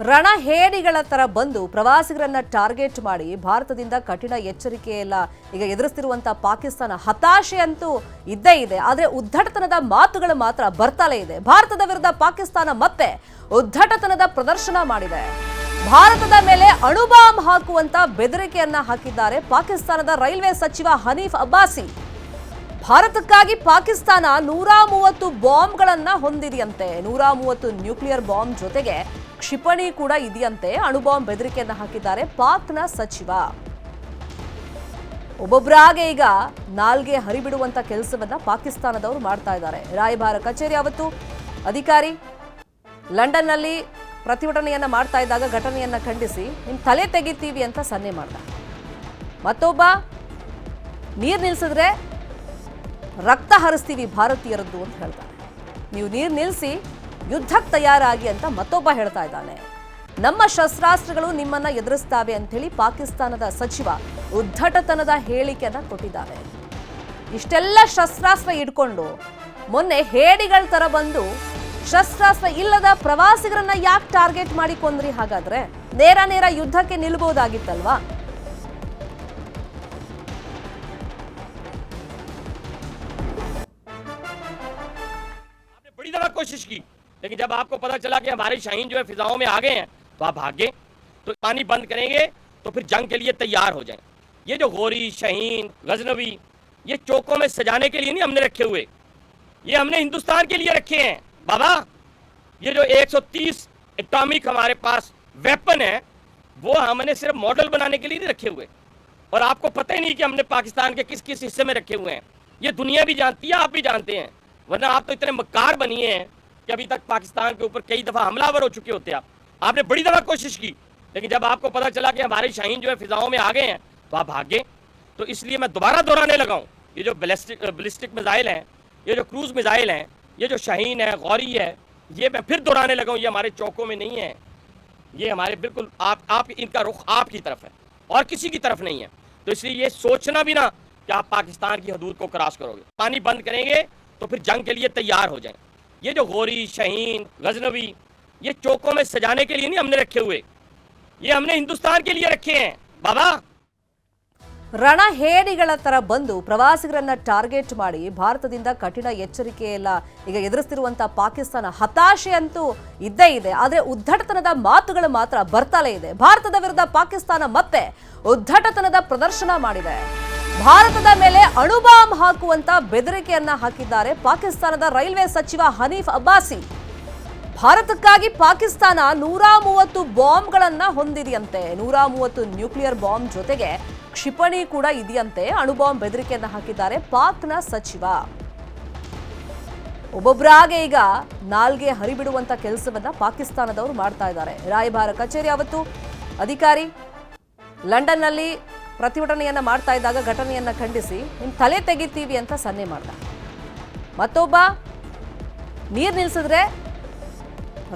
ರಣಹೇಡಿಗಳ ತರ ಬಂದು ಪ್ರವಾಸಿಗರನ್ನ ಟಾರ್ಗೆಟ್ ಮಾಡಿ ಭಾರತದಿಂದ ಕಠಿಣ ಎಚ್ಚರಿಕೆ ಎಲ್ಲ ಈಗ ಎದುರಿಸ್ತಿರುವಂತ ಪಾಕಿಸ್ತಾನ ಹತಾಶೆ ಅಂತೂ ಇದ್ದೇ ಇದೆ. ಆದ್ರೆ ಉದ್ದಟತನದ ಮಾತುಗಳು ಮಾತ್ರ ಬರ್ತಲೇ ಇದೆ. ಭಾರತದ ವಿರುದ್ಧ ಪಾಕಿಸ್ತಾನ ಮತ್ತೆ ಉದ್ದಟತನದ ಪ್ರದರ್ಶನ ಮಾಡಿದೆ. ಭಾರತದ ಮೇಲೆ ಅಣುಬಾಂಬ್ ಹಾಕುವಂತ ಬೆದರಿಕೆಯನ್ನ ಹಾಕಿದ್ದಾರೆ ಪಾಕಿಸ್ತಾನದ ರೈಲ್ವೆ ಸಚಿವ ಹನೀಫ್ ಅಬ್ಬಾಸಿ. ಭಾರತಕ್ಕಾಗಿ ಪಾಕಿಸ್ತಾನ 130 ಬಾಂಬ್ಗಳನ್ನ ಹೊಂದಿದೆಯಂತೆ. 130 ನ್ಯೂಕ್ಲಿಯರ್ ಬಾಂಬ್ ಜೊತೆಗೆ ಕ್ಷಿಪಣಿ ಕೂಡ ಇದೆಯಂತೆ. ಅಣುಬಾಂಬ್ ಬೆದರಿಕೆಯನ್ನ ಹಾಕಿದ್ದಾರೆ ಪಾಕ್ನ ಸಚಿವ. ಒಬ್ಬೊಬ್ಬರಾಗೆ ಈಗ ನಾಲ್ಗೆ ಹರಿಬಿಡುವಂತ ಕೆಲಸವನ್ನ ಪಾಕಿಸ್ತಾನದವರು ಮಾಡ್ತಾ ಇದ್ದಾರೆ. ರಾಯಭಾರ ಕಚೇರಿ ಅವತ್ತು ಅಧಿಕಾರಿ ಲಂಡನ್ನಲ್ಲಿ ಪ್ರತಿಭಟನೆಯನ್ನ ಮಾಡ್ತಾ ಇದ್ದಾಗ ಘಟನೆಯನ್ನ ಖಂಡಿಸಿ ನಿಮ್ ತಲೆ ತೆಗಿತೀವಿ ಅಂತ ಸನ್ನೆ ಮಾಡ್ದ. ಮತ್ತೊಬ್ಬ ನೀರು ನಿಲ್ಸಿದ್ರೆ ರಕ್ತ ಹರಿಸ್ತೀವಿ ಭಾರತೀಯರದ್ದು ಅಂತ ಹೇಳ್ತಾರೆ. ನೀವು ನೀರು ನಿಲ್ಲಿಸಿ ಯುದ್ಧಕ್ಕೆ ತಯಾರಾಗಿ ಅಂತ ಮತ್ತೊಬ್ಬ ಹೇಳ್ತಾ ಇದ್ದಾನೆ. ನಮ್ಮ ಶಸ್ತ್ರಾಸ್ತ್ರಗಳು ನಿಮ್ಮನ್ನ ಎದುರಿಸ್ತಾವೆ ಅಂತ ಹೇಳಿ ಪಾಕಿಸ್ತಾನದ ಸಚಿವ ಉದ್ದಟತನದ ಹೇಳಿಕೆಯನ್ನ ಕೊಟ್ಟಿದ್ದಾರೆ. ಇಷ್ಟೆಲ್ಲ ಶಸ್ತ್ರಾಸ್ತ್ರ ಇಟ್ಕೊಂಡು ಮೊನ್ನೆ ಹೇಡಿಗಳ ತರ ಬಂದು ಶಸ್ತ್ರಾಸ್ತ್ರ ಇಲ್ಲದ ಪ್ರವಾಸಿಗರನ್ನ ಯಾಕೆ ಟಾರ್ಗೆಟ್ ಮಾಡಿ ಕೊಂದ್ರಿ? ಹಾಗಾದ್ರೆ ನೇರ ಯುದ್ಧಕ್ಕೆ ನಿಲ್ಬಹುದಾಗಿತ್ತಲ್ವಾ? बड़ी दफा कोशिश की, लेकिन जब आपको पता चला कि हमारे शाहीन जो है फिजाओं में आ गए हैं तो आप भाग गए। तो पानी बंद करेंगे तो फिर जंग के लिए तैयार हो जाएं। ये जो गोरी, शाहीन, गजनवी, ये चौकों में सजाने के लिए नहीं हमने रखे हुए, ये हमने हिंदुस्तान के लिए रखे हैं बाबा। ये जो 130 एटॉमिक हमारे पास वेपन है वो हमने सिर्फ मॉडल बनाने के लिए नहीं रखे हुए, और आपको पता ही नहीं कि हमने पाकिस्तान के किस किस हिस्से में रखे हुए हैं। ये दुनिया भी जानती है, आप भी जानते हैं, वरना आप तो इतने मक्कार बनिए हैं कि अभी तक पाकिस्तान के ऊपर कई दफा हमलावर हो चुके होते आप। आपने बड़ी दफा कोशिश की, लेकिन जब आपको पता चला कि हमारे शाहीन जो है फिजाओं में आ गए हैं तो आप भाग गए। तो इसलिए मैं दोबारा दोहराने लगा हूँ, ये जो बैलिस्टिक मिसाइल हैं, ये जो क्रूज मिसाइल हैं, ये जो शाहीन है, गौरी है, ये मैं फिर दोहराने लगा हूँ, ये हमारे चौकों में नहीं है, ये हमारे बिल्कुल आप इनका रुख आपकी तरफ है और किसी की तरफ नहीं है। तो इसलिए ये सोचना भी ना कि आप पाकिस्तान की हदूद को क्रॉस करोगे। पानी बंद करेंगे तो फिर जंग के लिए तैयार हो जाएं। ये जो गोरी, शाहीन, गजनवी, ये चौकों में सजाने के लिए नहीं हमने रखे हुए, ये हमने हिंदुस्तान के लिए रखे हैं बाबा। ರಣಹೇಡಿಗಳ ತರ ಬಂದು ಪ್ರವಾಸಿಗರನ್ನ ಟಾರ್ಗೆಟ್ ಮಾಡಿ ಭಾರತದಿಂದ ಕಠಿಣ ಎಚ್ಚರಿಕೆ ಎಲ್ಲ ಈಗ ಎದುರಿಸ್ತಿರುವಂತ ಪಾಕಿಸ್ತಾನ ಹತಾಶೆ ಅಂತೂ ಇದ್ದೇ ಇದೆ. ಆದ್ರೆ ಉದ್ದಟತನದ ಮಾತುಗಳು ಮಾತ್ರ ಬರ್ತಲೇ ಇದೆ. ಭಾರತದ ವಿರುದ್ಧ ಪಾಕಿಸ್ತಾನ ಮತ್ತೆ ಉದ್ದಟತನದ ಪ್ರದರ್ಶನ ಮಾಡಿದೆ. ಭಾರತದ ಮೇಲೆ ಅಣುಬಾಂಬ್ ಹಾಕುವಂತ ಬೆದರಿಕೆಯನ್ನ ಹಾಕಿದ್ದಾರೆ ಪಾಕಿಸ್ತಾನದ ರೈಲ್ವೆ ಸಚಿವ ಹನೀಫ್ ಅಬ್ಬಾಸಿ. ಭಾರತಕ್ಕಾಗಿ ಪಾಕಿಸ್ತಾನ 130 ಬಾಂಬ್ಗಳನ್ನ ಹೊಂದಿದೆಯಂತೆ. 130 ನ್ಯೂಕ್ಲಿಯರ್ ಬಾಂಬ್ ಜೊತೆಗೆ ಕ್ಷಿಪಣಿ ಕೂಡ ಇದೆಯಂತೆ. ಅಣುಬಾಂಬ್ ಬೆದರಿಕೆಯನ್ನ ಹಾಕಿದ್ದಾರೆ ಪಾಕ್ನ ಸಚಿವ. ಒಬ್ಬೊಬ್ಬರಾಗೆ ಈಗ ನಾಲ್ಗೆ ಹರಿಬಿಡುವಂತ ಕೆಲಸವನ್ನ ಪಾಕಿಸ್ತಾನದವರು ಮಾಡ್ತಾ ಇದ್ದಾರೆ. ರಾಯಭಾರ ಕಚೇರಿ ಅವತ್ತು ಅಧಿಕಾರಿ ಲಂಡನ್ನಲ್ಲಿ ಪ್ರತಿಭಟನೆಯನ್ನ ಮಾಡ್ತಾ ಇದ್ದಾಗ ಘಟನೆಯನ್ನ ಖಂಡಿಸಿ ನಿಮ್ ತಲೆ ತೆಗಿತೀವಿ ಅಂತ ಸನ್ನೆ ಮಾಡ್ದ. ಮತ್ತೊಬ್ಬ ನೀರು ನಿಲ್ಸಿದ್ರೆ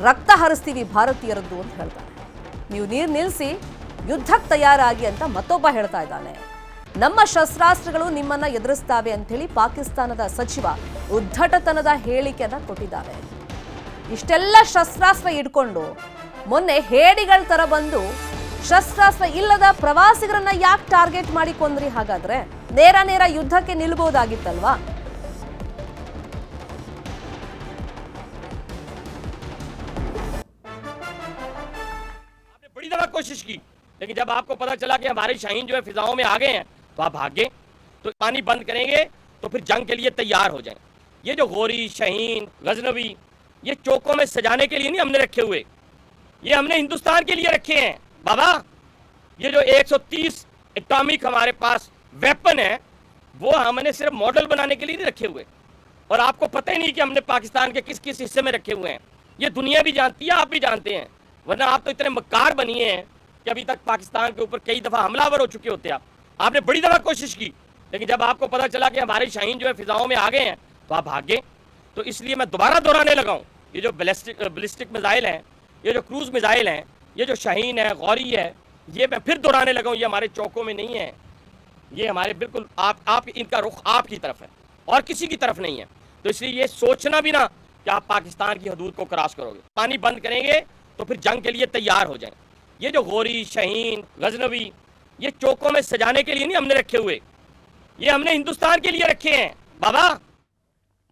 ರಕ್ತ ಹರಿಸ್ತೀವಿ ಭಾರತೀಯರದ್ದು ಅಂತ ಹೇಳ್ತಾರೆ. ನೀವು ನೀರು ನಿಲ್ಲಿಸಿ ಯುದ್ಧಕ್ಕೆ ತಯಾರಾಗಿ ಅಂತ ಮತ್ತೊಬ್ಬ ಹೇಳ್ತಾ ಇದ್ದಾನೆ. ನಮ್ಮ ಶಸ್ತ್ರಾಸ್ತ್ರಗಳು ನಿಮ್ಮನ್ನ ಎದುರಿಸ್ತಾವೆ ಅಂತ ಹೇಳಿ ಪಾಕಿಸ್ತಾನದ ಸಚಿವ ಉದ್ದಟತನದ ಹೇಳಿಕೆಯನ್ನ ಕೊಟ್ಟಿದ್ದಾರೆ. ಇಷ್ಟೆಲ್ಲ ಶಸ್ತ್ರಾಸ್ತ್ರ ಇಟ್ಕೊಂಡು ಮೊನ್ನೆ ಹೇಡಿಗಳ ತರ ಬಂದು ಶಸ್ತ್ರಾಸ್ತ್ರ ಇಲ್ಲದ ಪ್ರವಾಸಿಗರನ್ನ ಯಾಕೆ ಟಾರ್ಗೆಟ್ ಮಾಡಿ ಕೊಂದ್ರಿ? ಹಾಗಾದ್ರೆ ನೇರ ಯುದ್ಧಕ್ಕೆ ನಿಲ್ಬಹುದಾಗಿತ್ತಲ್ವಾ? बड़ी दफा कोशिश की, लेकिन जब आपको पता चला कि हमारे शाहीन जो है फिजाओं में आ गए हैं तो आप भाग गए। तो पानी बंद करेंगे तो फिर जंग के लिए तैयार हो जाएं। ये जो गोरी, शाहीन, गजनवी, ये चौकों में सजाने के लिए नहीं हमने रखे हुए, ये हमने हिंदुस्तान के लिए रखे हैं बाबा। ये जो 130 एटॉमिक हमारे पास वेपन है वो हमने सिर्फ मॉडल बनाने के लिए नहीं रखे हुए, और आपको पता ही नहीं कि हमने पाकिस्तान के किस किस हिस्से में रखे हुए हैं। ये दुनिया भी जानती है, आप भी जानते हैं, वरना आप तो इतने मक्कार बनिए हैं कि अभी तक पाकिस्तान के ऊपर कई दफा हमलावर हो चुके होते आप। आपने बड़ी दफा कोशिश की, लेकिन जब आपको पता चला कि हमारे शाहीन जो है फिजाओं में आ गए हैं तो आप भाग गए। तो इसलिए मैं दोबारा दोहराने लगा हूँ, ये जो बैलिस्टिक मिसाइल हैं, ये जो क्रूज मिसाइल हैं, ये जो शाहीन है, गौरी है, ये मैं फिर दोहराने लगा हूँ, ये हमारे चौकों में नहीं है, ये हमारे बिल्कुल आप इनका रुख आपकी तरफ है और किसी की तरफ नहीं है। तो इसलिए ये सोचना भी ना कि आप पाकिस्तान की हदूद को क्रॉस करोगे। पानी बंद करेंगे तो फिर जंग के लिए तैयार हो जाएं। ये जो गोरी, शहीन, गजनवी, ये चौकों में सजाने के लिए नहीं हमने रखे हुए, ये हमने हिंदुस्तान के लिए रखे हैं बाबा।